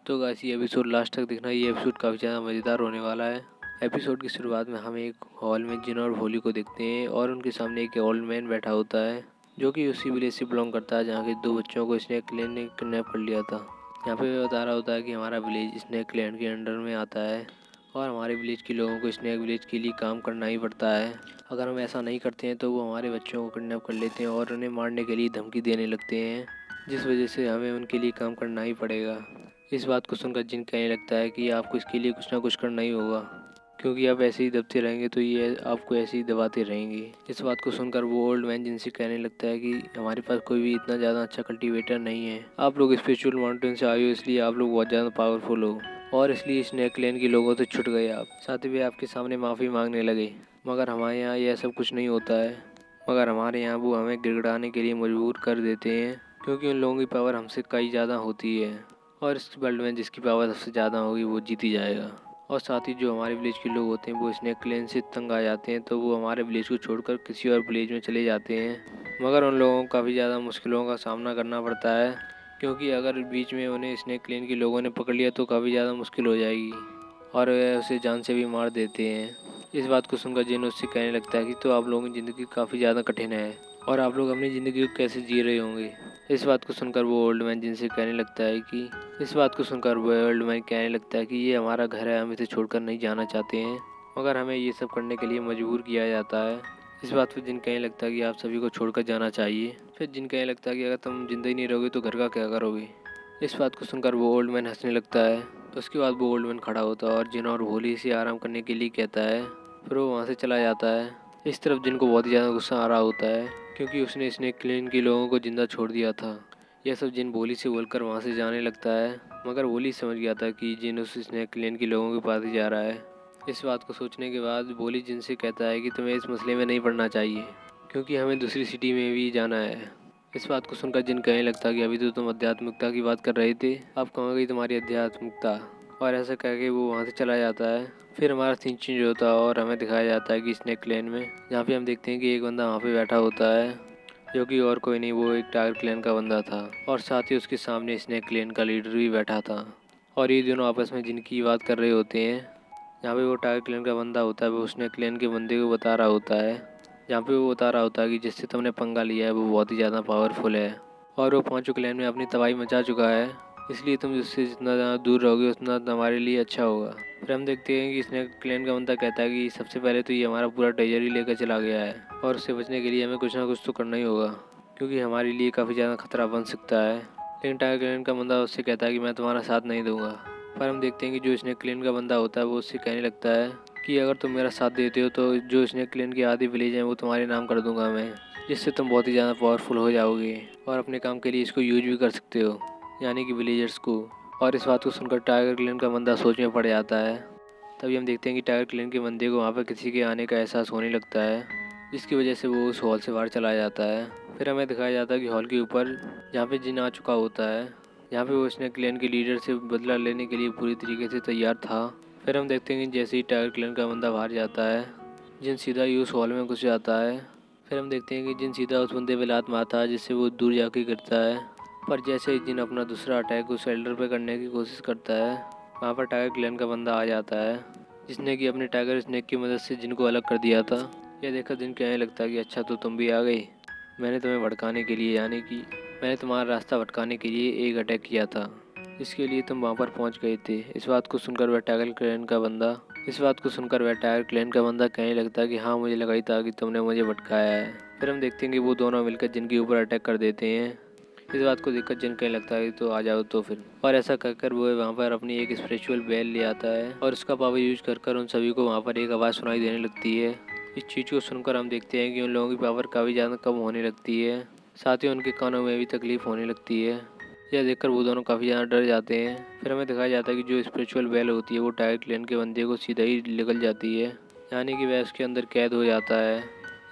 तो गाइस ये episode last तक देखना, ये एपिसोड काफ़ी ज़्यादा मज़ेदार होने वाला है। एपिसोड की शुरुआत में हम एक हॉल में जिन और भोली को देखते हैं और उनके सामने एक ओल्ड मैन बैठा होता है जो कि उसी विलेज से बिलोंग करता है जहाँ के 2 बच्चों को स्नेक क्लैन ने किडनैप कर लिया था। यहाँ पे बता रहा होता है कि हमारा विलेज स्नेक क्लैन के अंडर में आता है और हमारे विलेज के लोगों को स्नेक विलेज के लिए काम करना ही पड़ता है। अगर हम ऐसा नहीं करते हैं तो वो हमारे बच्चों को किडनैप कर लेते हैं और उन्हें मारने के लिए धमकी देने लगते हैं, जिस वजह से हमें उनके लिए काम करना ही पड़ेगा। इस बात को सुनकर जिन कहने लगता है कि आपको इसके लिए कुछ ना कुछ करना ही होगा, क्योंकि आप ऐसे ही दबते रहेंगे तो ये आपको ऐसे ही दबाते रहेंगे। इस बात को सुनकर वो ओल्ड मैन जिनसे कहने लगता है कि हमारे पास कोई भी इतना ज़्यादा अच्छा कल्टीवेटर नहीं है। आप लोग स्पिरिचुअल माउंटेन से आए हो, इसलिए आप लोग बहुत ज़्यादा पावरफुल हो और इसलिए स्नेक क्लैन के लोगों से छुट गए आप। साथ ही वे आपके सामने माफ़ी मांगने लगे, मगर हमारे यहाँ यह सब कुछ नहीं होता है। मगर हमारे यहाँ वो हमें गिड़गिड़ाने के लिए मजबूर कर देते हैं, क्योंकि उन लोगों की पावर हमसे कई ज़्यादा होती है और इस वर्ल्ड में जिसकी पावर सबसे ज़्यादा होगी वो जीत ही जाएगा। और साथ ही जो हमारे विलेज के लोग होते हैं वो स्नेक क्लैन से तंग आ जाते हैं, तो वो हमारे विलेज को छोड़कर किसी और विलेज में चले जाते हैं। मगर उन लोगों को काफ़ी ज़्यादा मुश्किलों का सामना करना पड़ता है, क्योंकि अगर बीच में उन्हें स्नेक क्लैन के लोगों ने पकड़ लिया तो काफ़ी ज़्यादा मुश्किल हो जाएगी और वे उसे जान से भी मार देते हैं। इस बात को सुनकर जिन उससे कहने लगता है कि तो आप लोगों की ज़िंदगी काफ़ी ज़्यादा कठिन है और आप लोग अपनी ज़िंदगी को कैसे जी रहे होंगे। इस बात को सुनकर वो ओल्ड मैन जिनसे कहने लगता है कि ये हमारा घर है, हम इसे छोड़कर नहीं जाना चाहते हैं, मगर हमें ये सब करने के लिए मजबूर किया जाता है। इस बात पर जिन कहने लगता है कि आप सभी को छोड़कर जाना चाहिए। फिर जिन कहने लगता है कि अगर तुम जिंदा ही नहीं रहोगे तो घर का क्या करोगे। इस बात को सुनकर वो ओल्ड मैन हंसने लगता है। उसके बाद वो ओल्ड मैन खड़ा होता है और जिन और भोली से आराम करने के लिए कहता है, फिर वो वहाँ से चला जाता है। इस तरफ जिन को बहुत ही ज़्यादा गुस्सा आ रहा होता है, क्योंकि उसने स्नेक क्लैन के लोगों को जिंदा छोड़ दिया था। यह सब जिन भोली से बोलकर वहाँ से जाने लगता है, मगर भोली समझ गया था कि जिन उस स्नेक क्लैन के लोगों के पास ही जा रहा है। इस बात को सोचने के बाद भोली जिन से कहता है कि तुम्हें इस मसले में नहीं पड़ना चाहिए, क्योंकि हमें दूसरी सिटी में भी जाना है। इस बात को सुनकर जिन कहने लगता कि अभी तो तुम आध्यात्मिकता की बात कर रहे थे, अब कहाँ गई तुम्हारी आध्यात्मिकता। और ऐसा कह के वो वहाँ से चला जाता है। फिर हमारा सीन चेंज होता है और हमें दिखाया जाता है कि स्नेक क्लैन में, जहाँ पे हम देखते हैं कि एक बंदा वहाँ पे बैठा होता है, जो कि और कोई नहीं, वो एक टाइगर क्लैन का बंदा था और साथ ही उसके सामने स्नेक क्लैन का लीडर भी बैठा था। और ये दोनों आपस में जिनकी बात कर रहे होते हैं। जहाँ पे वो टाइगर क्लैन का बंदा होता है वो स्नेक क्लैन के बंदे को बता रहा होता है, जहाँ पे वो बता रहा होता है कि जिससे तुमने पंगा लिया है वो बहुत ही ज़्यादा पावरफुल है और वो 5 क्लैन में अपनी तबाही मचा चुका है, इसलिए तुम उससे जितना ज़्यादा दूर रहोगे उतना हमारे लिए अच्छा होगा। फिर हम देखते हैं कि स्नेक क्लैन का बंदा कहता है कि सबसे पहले तो ये हमारा पूरा ट्रेजर ही लेकर चला गया है और उससे बचने के लिए हमें कुछ ना कुछ तो करना ही होगा, क्योंकि हमारे लिए काफ़ी ज़्यादा खतरा बन सकता है। लेकिन टाइगर क्लैन का बंदा उससे कहता है कि मैं तुम्हारा साथ नहीं दूंगा। पर हम देखते हैं कि जो स्नेक क्लैन का बंदा होता है वो उससे कहने लगता है कि अगर तुम मेरा साथ देते हो तो जो स्नेक क्लैन के आधे विलेज हैं वो तुम्हारे नाम कर दूंगा मैं, जिससे तुम बहुत ही ज़्यादा पावरफुल हो जाओगे और अपने काम के लिए इसको यूज भी कर सकते हो, यानी कि विलेजर्स को। और इस बात को सुनकर टाइगर क्लैन का बंदा सोच में पड़ जाता है। तभी हम देखते हैं कि टाइगर क्लैन के बंदे को वहाँ पर किसी के आने का एहसास होने लगता है, जिसकी वजह से वो उस हॉल से बाहर चला जाता है। फिर हमें दिखाया जाता है कि हॉल के ऊपर जहाँ पे जिन आ चुका होता है, यहाँ पे वो स्नेक क्लैन के लीडर से बदला लेने के लिए पूरी तरीके से तैयार था। फिर हम देखते हैं कि जैसे ही टाइगर क्लैन का बंदा बाहर जाता है, जिन सीधा ही उस हॉल में घुस जाता है। फिर हम देखते हैं कि जिन सीधा उस बंदे पे लात मारता है, जिससे वो दूर जाके गिरता है। पर जैसे ही जिन अपना दूसरा अटैक उस एल्डर पे करने की कोशिश करता है, वहाँ पर टाइगर क्लैन का बंदा आ जाता है, जिसने कि अपने टाइगर स्नेक की मदद से जिनको अलग कर दिया था। यह देखकर जिन कहने लगता है कि अच्छा तो तुम भी आ गई, मैंने तुम्हें भड़काने के लिए, यानी कि मैंने तुम्हारा रास्ता भटकाने के लिए एक अटैक किया था, इसके लिए तुम वहाँ पर पहुँच गए थे। इस बात को सुनकर वह टाइगर क्लैन का बंदा कहने लगता है कि हाँ, मुझे लगा ही था कि तुमने मुझे भटकाया है। फिर हम देखते हैं कि वो दोनों मिलकर जिनके ऊपर अटैक कर देते हैं। इस बात को देखकर जिन कहने लगता है कि तो आ जाओ तो फिर। और ऐसा कहकर वो वहाँ पर अपनी एक स्पिरिचुअल बेल ले आता है और उसका पावर यूज कर उन सभी को वहाँ पर एक आवाज़ सुनाई देने लगती है। इस चीज़ को सुनकर हम देखते हैं कि उन लोगों की पावर काफ़ी ज़्यादा कम होने लगती है, साथ ही उनके कानों में भी तकलीफ होने लगती है। यह देखकर वो दोनों काफ़ी ज़्यादा डर जाते हैं। फिर हमें दिखाया जाता है कि जो स्पिरिचुअल बेल होती है वो टाइगर क्लैन के बंदे को सीधा ही निकल जाती है, यानी कि वह उसके अंदर कैद हो जाता है।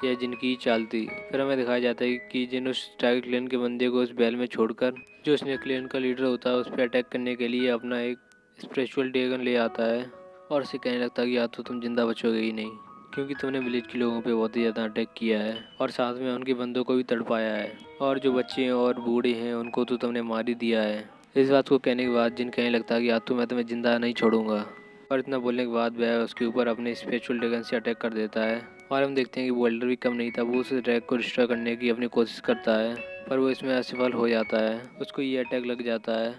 यह जिनकी चाल थी। फिर हमें दिखाया जाता है कि जिन उस टाइगर क्लैन के बंदे को उस बेल में छोड़कर जो स्नेक क्लैन का लीडर होता है उस पर अटैक करने के लिए अपना एक स्पिरिचुअल ड्रैगन ले आता है और उसे कहने लगता है कि या तो तुम जिंदा बचोगे ही नहीं, क्योंकि तुमने विलेज के लोगों पे बहुत ही ज़्यादा अटैक किया है और साथ में उनके बंदों को भी तड़पाया है, और जो बच्चे हैं और बूढ़े हैं उनको तो तुमने मार ही दिया है। इस बात को कहने के बाद जिन कहने लगता है कि आज तो मैं तुम्हें जिंदा नहीं छोड़ूंगा। और इतना बोलने के बाद वह उसके ऊपर अपने स्पेशल ड्रैगन से अटैक कर देता है। और हम देखते हैं कि वो एल्डर भी कम नहीं था, वो उस ड्रैग को डिस्ट्रॉय करने की अपनी कोशिश करता है, पर वो इसमें असफल हो जाता है। उसको ये अटैक लग जाता है।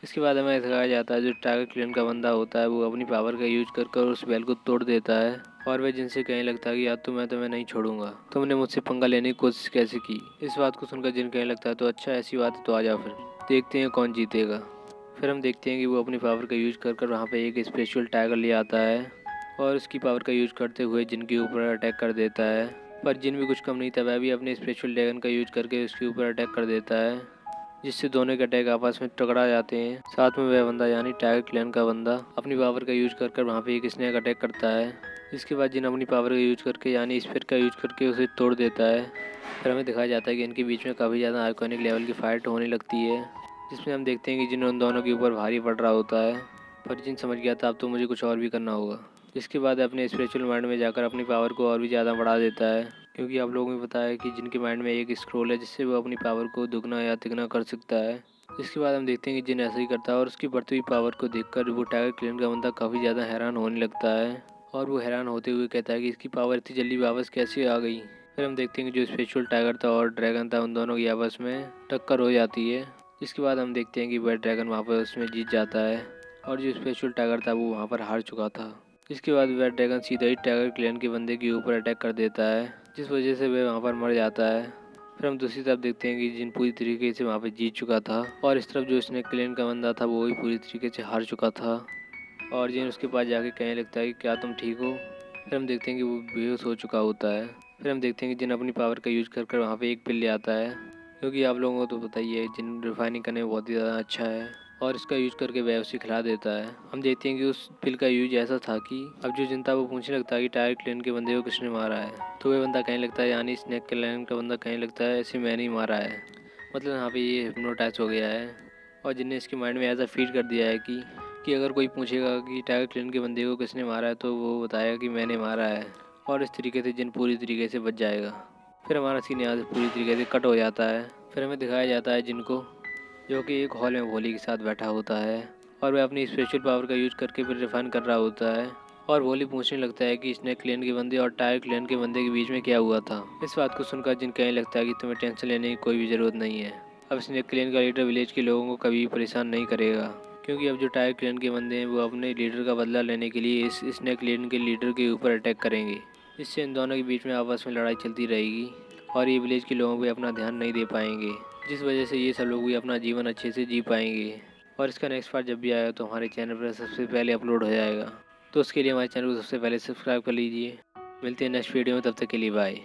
इसके बाद हमें दिखाया जाता है जो टाइगर क्लेन का बंदा होता है वो अपनी पावर का यूज कर उस बैल को तोड़ देता है। और वह जिनसे कहने लगता है कि यार मैं तुम्हें नहीं छोड़ूंगा, तुमने मुझसे पंगा लेने की कोशिश कैसे की। इस बात को सुनकर जिन कहने लगता है तो अच्छा ऐसी बात है तो आ जाओ फिर देखते हैं कौन जीतेगा। फिर हम देखते हैं कि वो अपनी पावर का यूज कर वहाँ पे एक स्पेशल टाइगर ले आता है और उसकी पावर का यूज करते हुए जिनके ऊपर अटैक कर देता है। पर जिन भी कुछ कम नहीं था, वह भी अपने स्पेशल ड्रैगन का यूज करके उसके ऊपर अटैक कर देता है, जिससे दोनों के अटैक आपस में टकरा जाते हैं। साथ में वह बंदा यानी टाइगर क्लैन का बंदा अपनी पावर का यूज कर वहाँ पे एक स्नेक अटैक करता है। इसके बाद जिन अपनी पावर का यूज करके यानी स्फीयर का यूज करके उसे तोड़ देता है। फिर हमें दिखाया जाता है कि इनके बीच में काफ़ी ज़्यादा आइकॉनिक लेवल की फाइट होने लगती है, जिसमें हम देखते हैं कि जिन उन दोनों के ऊपर भारी पड़ रहा होता है। पर जिन समझ गया था अब तो मुझे कुछ और भी करना होगा। जिसके बाद अपने स्पिरिचुअल माइंड में जाकर अपनी पावर को और भी ज़्यादा बढ़ा देता है, क्योंकि आप लोगों को पता है कि जिनके माइंड में एक स्क्रोल है जिससे वो अपनी पावर को दुगना या तिगना कर सकता है। इसके बाद हम देखते हैं कि जिन ऐसा ही करता है और उसकी बढ़ती हुई पावर को देखकर वो टाइगर क्लेन का बंदा काफ़ी ज़्यादा हैरान होने लगता है। और वो हैरान होते हुए कहता है कि इसकी पावर इतनी जल्दी वापस कैसे आ गई। फिर हम देखते हैं कि जो स्पिरिचुअल टाइगर था और ड्रैगन था उन दोनों की आपस में टक्कर हो जाती है। जिसके बाद हम देखते हैं कि वह ड्रैगन वहाँ पर उसमें जीत जाता है और जो स्पेशल टाइगर था वो वहाँ पर हार चुका था। इसके बाद वह ड्रैगन सीधा ही टाइगर क्लैन के बंदे के ऊपर अटैक कर देता है, जिस वजह से वह वहाँ पर मर जाता है। फिर हम दूसरी तरफ देखते हैं कि जिन पूरी तरीके से वहाँ पर जीत चुका था और इस तरफ जो स्नेक क्लैन का बंदा था वो भी पूरी तरीके से हार चुका था। और जिन उसके पास जाके कहने लगता है कि क्या तुम ठीक हो। फिर हम देखते हैं कि वो बेहोश हो चुका होता है। फिर हम देखते हैं कि जिन अपनी पावर का यूज कर वहाँ पे एक पिल ले आता है, क्योंकि आप लोगों को तो पता ही है जिन रिफाइनिंग करने में बहुत ही ज़्यादा अच्छा है, और इसका यूज करके वह उसे खिला देता है। हम देखते हैं कि उस पिल का यूज ऐसा था कि अब जो जिन था वो पूछने लगता है कि टाइगर क्लैन के बंदे को किसने मारा है। तो वह बंदा कहने लगता है यानी स्नेक क्लैन का बंदा कहने लगता है ऐसे मैंने ही मारा है। मतलब यहाँ पे ये हिप्नोटाइज हो गया है और जिनने इसके माइंड में ऐसा फीड कर दिया है कि अगर कोई पूछेगा कि टाइगर क्लैन के बंदे को किसने मारा है तो वो बताएगा कि मैंने मारा है, और इस तरीके से जिन पूरी तरीके से बच जाएगा। फिर हमारा सीन यहाँ से पूरी तरीके से कट हो जाता है। फिर हमें दिखाया जाता है जिनको, जो कि एक हॉल में भोली के साथ बैठा होता है और वह अपनी स्पेशल पावर का यूज करके फिर रिफाइन कर रहा होता है। और भोली पूछने लगता है कि स्नेक क्लैन के बंदे और टाइगर क्लैन के बंदे के बीच में क्या हुआ था। इस बात को सुनकर जिन कहने लगता है कि तुम्हें टेंशन लेने की कोई भी ज़रूरत नहीं है। अब स्नेक क्लैन का लीडर विलेज के लोगों को कभी भी परेशान नहीं करेगा, क्योंकि अब जो टाइगर क्लैन के बंदे हैं वो अपने लीडर का बदला लेने के लिए इस स्नेक क्लैन के लीडर के ऊपर अटैक करेंगे। इससे इन दोनों के बीच में आपस में लड़ाई चलती रहेगी और ये विलेज के लोगों पे अपना ध्यान नहीं दे पाएंगे, जिस वजह से ये सब लोग भी अपना जीवन अच्छे से जी पाएंगे। और इसका नेक्स्ट पार्ट जब भी आएगा तो हमारे चैनल पर सबसे पहले अपलोड हो जाएगा, तो उसके लिए हमारे चैनल को सबसे पहले सब्सक्राइब कर लीजिए। मिलते हैं नेक्स्ट वीडियो में, तब तक के लिए बाय।